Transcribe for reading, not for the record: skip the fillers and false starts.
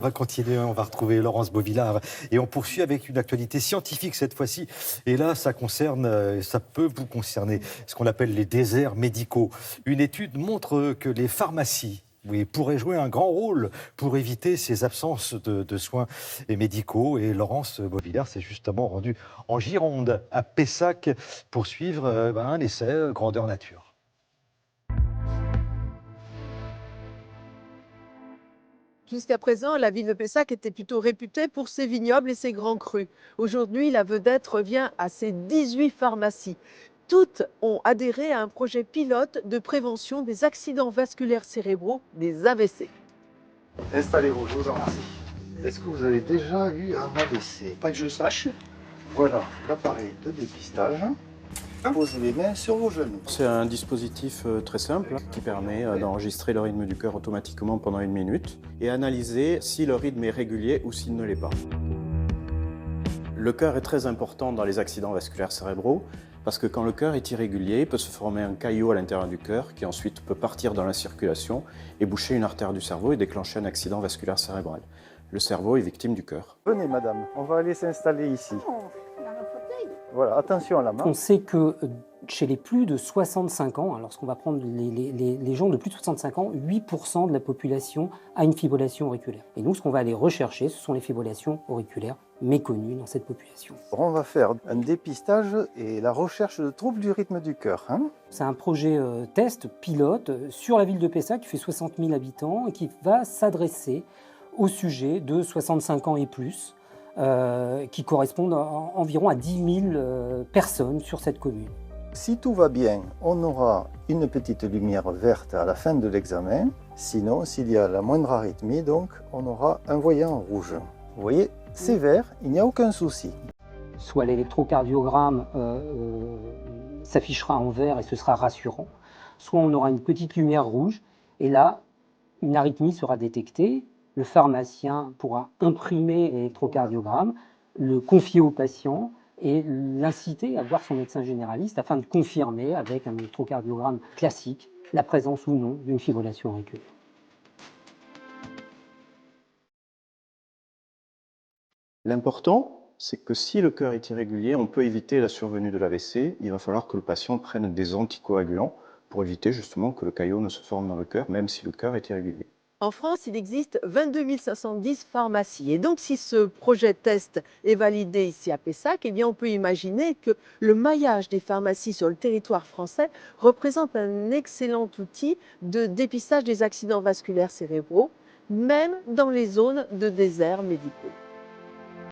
On va continuer, on va retrouver Laurence Beauvillard et on poursuit avec une actualité scientifique cette fois-ci. Et là, ça concerne, ça peut vous concerner, ce qu'on appelle les déserts médicaux. Une étude montre que les pharmacies, oui, pourraient jouer un grand rôle pour éviter ces absences de soins médicaux. Et Laurence Beauvillard s'est justement rendue en Gironde, à Pessac, pour suivre un essai grandeur nature. Jusqu'à présent, la ville de Pessac était plutôt réputée pour ses vignobles et ses grands crus. Aujourd'hui, la vedette revient à ses 18 pharmacies. Toutes ont adhéré à un projet pilote de prévention des accidents vasculaires cérébraux, des AVC. Installez-vous, je vous en remercie. Est-ce que vous avez déjà eu un AVC? Pas que je sache. Voilà l'appareil de dépistage. Posez les mains sur vos genoux. C'est un dispositif très simple qui permet d'enregistrer le rythme du cœur automatiquement pendant 1 minute et analyser si le rythme est régulier ou s'il ne l'est pas. Le cœur est très important dans les accidents vasculaires cérébraux parce que quand le cœur est irrégulier, il peut se former un caillot à l'intérieur du cœur qui ensuite peut partir dans la circulation et boucher une artère du cerveau et déclencher un accident vasculaire cérébral. Le cerveau est victime du cœur. Venez madame, on va aller s'installer ici. Voilà, attention à la main. On sait que chez les plus de 65 ans, lorsqu'on va prendre les gens de plus de 65 ans, 8% de la population a une fibrillation auriculaire. Et nous, ce qu'on va aller rechercher, ce sont les fibrillations auriculaires méconnues dans cette population. On va faire un dépistage et la recherche de troubles du rythme du cœur. C'est un projet test pilote sur la ville de Pessac qui fait 60 000 habitants et qui va s'adresser aux sujets de 65 ans et plus, qui correspondent environ à 10 000 personnes sur cette commune. Si tout va bien, on aura une petite lumière verte à la fin de l'examen. Sinon, s'il y a la moindre arythmie, donc, on aura un voyant rouge. Vous voyez, c'est vert, il n'y a aucun souci. Soit l'électrocardiogramme s'affichera en vert et ce sera rassurant, soit on aura une petite lumière rouge et là, une arythmie sera détectée. Le pharmacien pourra imprimer l'électrocardiogramme, le confier au patient et l'inciter à voir son médecin généraliste afin de confirmer avec un électrocardiogramme classique la présence ou non d'une fibrillation auriculaire. L'important, c'est que si le cœur est irrégulier, on peut éviter la survenue de l'AVC. Il va falloir que le patient prenne des anticoagulants pour éviter justement que le caillot ne se forme dans le cœur, même si le cœur est irrégulier. En France, il existe 22 510 pharmacies. Et donc, si ce projet test est validé ici à Pessac, eh bien, on peut imaginer que le maillage des pharmacies sur le territoire français représente un excellent outil de dépistage des accidents vasculaires cérébraux, même dans les zones de déserts médicaux.